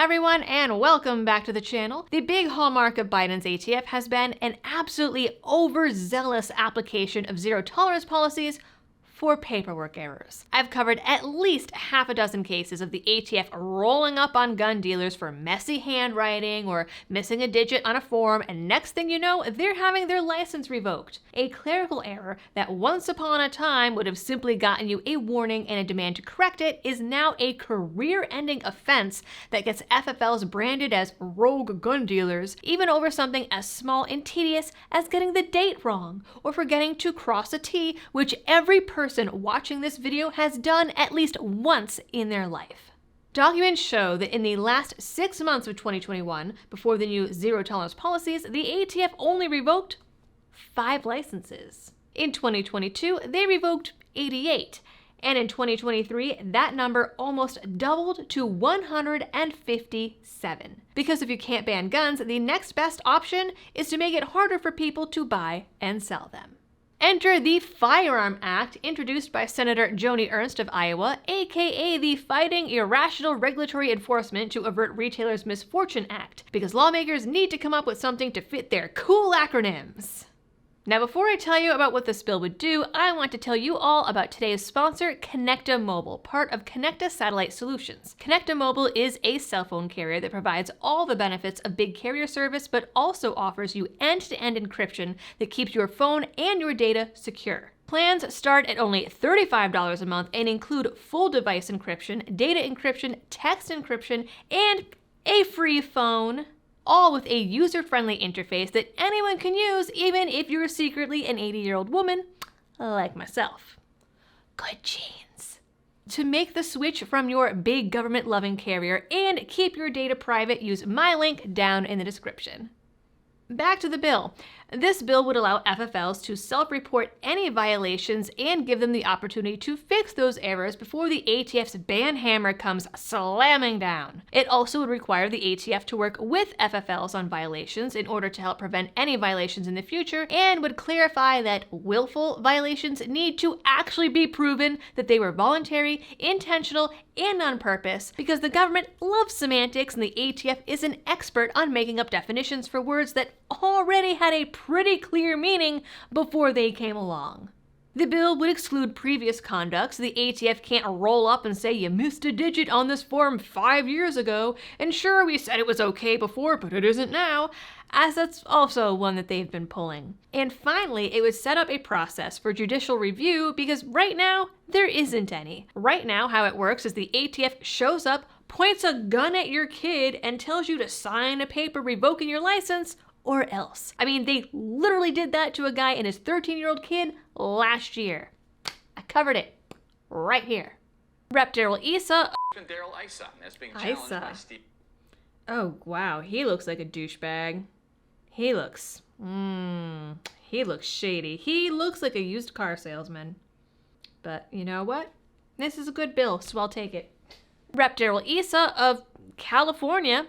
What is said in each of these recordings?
everyone, and welcome back to the channel. The big hallmark of Biden's ATF has been an absolutely overzealous application of zero-tolerance policies for paperwork errors. I've covered at least half a dozen cases of the ATF rolling up on gun dealers for messy handwriting or missing a digit on a form, and next thing you know, they're having their license revoked. A clerical error that once upon a time would have simply gotten you a warning and a demand to correct it is now a career-ending offense that gets FFLs branded as rogue gun dealers, even over something as small and tedious as getting the date wrong or forgetting to cross a T, which every person watching this video has done at least once in their life. Documents show that in the last 6 months of 2021, before the new zero-tolerance policies, the ATF only revoked 5 licenses. In 2022, they revoked 88. And in 2023, that number almost doubled to 157. Because if you can't ban guns, the next best option is to make it harder for people to buy and sell them. Enter the Firearm Act, introduced by Senator Joni Ernst of Iowa, aka the Fighting Irrational Regulatory Enforcement to Avert Retailers' Misfortune Act, because lawmakers need to come up with something to fit their cool acronyms. Now, before I tell you about what this bill would do, I want to tell you all about today's sponsor, Connecta Mobile, part of Connecta Satellite Solutions. Connecta Mobile is a cell phone carrier that provides all the benefits of big carrier service, but also offers you end-to-end encryption that keeps your phone and your data secure. Plans start at only $35 a month and include full device encryption, data encryption, text encryption, and a free phone, all with a user-friendly interface that anyone can use, even if you're secretly an 80-year-old woman like myself. Good genes. To make the switch from your big government-loving carrier and keep your data private, use my link down in the description. Back to the bill. This bill would allow FFLs to self-report any violations and give them the opportunity to fix those errors before the ATF's ban hammer comes slamming down. It also would require the ATF to work with FFLs on violations in order to help prevent any violations in the future, and would clarify that willful violations need to actually be proven that they were voluntary, intentional, and on purpose, because the government loves semantics and the ATF is an expert on making up definitions for words that already had a pretty clear meaning before they came along. The bill would exclude previous conduct, so the ATF can't roll up and say you missed a digit on this form 5 years ago, and sure, we said it was okay before, but it isn't now, as that's also one that they've been pulling. And finally, it would set up a process for judicial review, because right now, there isn't any. Right now, how it works is the ATF shows up, points a gun at your kid, and tells you to sign a paper revoking your license, or else. I mean, they literally did that to a guy and his 13-year-old kid last year. I covered it right here. Rep. Daryl Issa. That's being challenged by Steve. Oh, wow. He looks like a douchebag. He looks shady. He looks like a used car salesman. But you know what? This is a good bill, so I'll take it. Rep. Daryl Issa of California,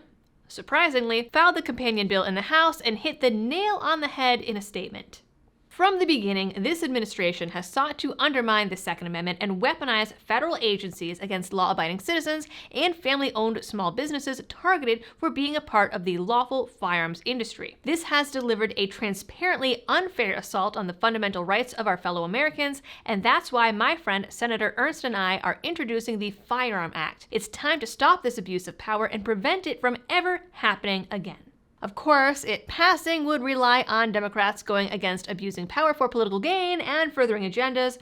surprisingly, filed the companion bill in the House and hit the nail on the head in a statement. From the beginning, this administration has sought to undermine the Second Amendment and weaponize federal agencies against law-abiding citizens and family-owned small businesses targeted for being a part of the lawful firearms industry. This has delivered a transparently unfair assault on the fundamental rights of our fellow Americans, and that's why my friend Senator Ernst and I are introducing the Firearm Act. It's time to stop this abuse of power and prevent it from ever happening again. Of course, it passing would rely on Democrats going against abusing power for political gain and furthering agendas,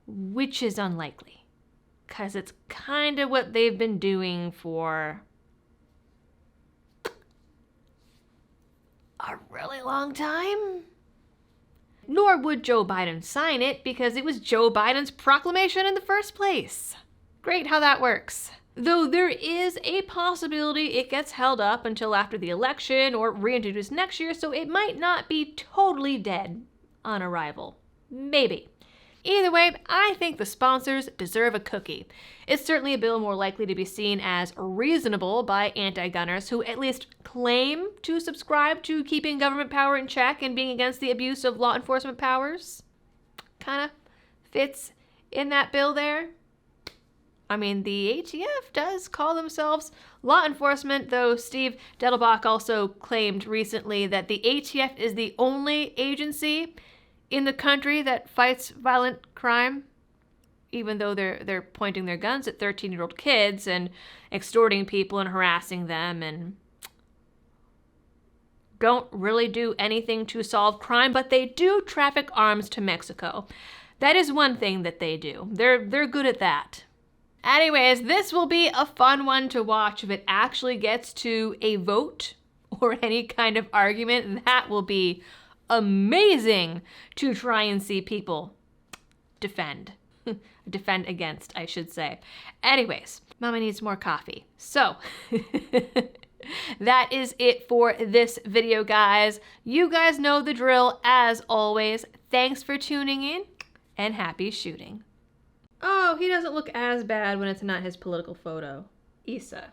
which is unlikely, because it's kind of what they've been doing for a really long time. Nor would Joe Biden sign it, because it was Joe Biden's proclamation in the first place. Great how that works. Though there is a possibility it gets held up until after the election or reintroduced next year, so it might not be totally dead on arrival. Maybe. Either way, I think the sponsors deserve a cookie. It's certainly a bill more likely to be seen as reasonable by anti-gunners who at least claim to subscribe to keeping government power in check and being against the abuse of law enforcement powers. Kinda fits in that bill there. I mean, the ATF does call themselves law enforcement, though Steve Dettelbach also claimed recently that the ATF is the only agency in the country that fights violent crime, even though they're pointing their guns at 13-year-old kids and extorting people and harassing them and don't really do anything to solve crime, but they do traffic arms to Mexico. That is one thing that they do. They're good at that. Anyways, this will be a fun one to watch if it actually gets to a vote or any kind of argument. That will be amazing to try and see people defend. Defend against, I should say. Anyways, Mama needs more coffee. So, that is it for this video, guys. You guys know the drill as always. Thanks for tuning in and happy shooting. Oh, he doesn't look as bad when it's not his political photo. Issa.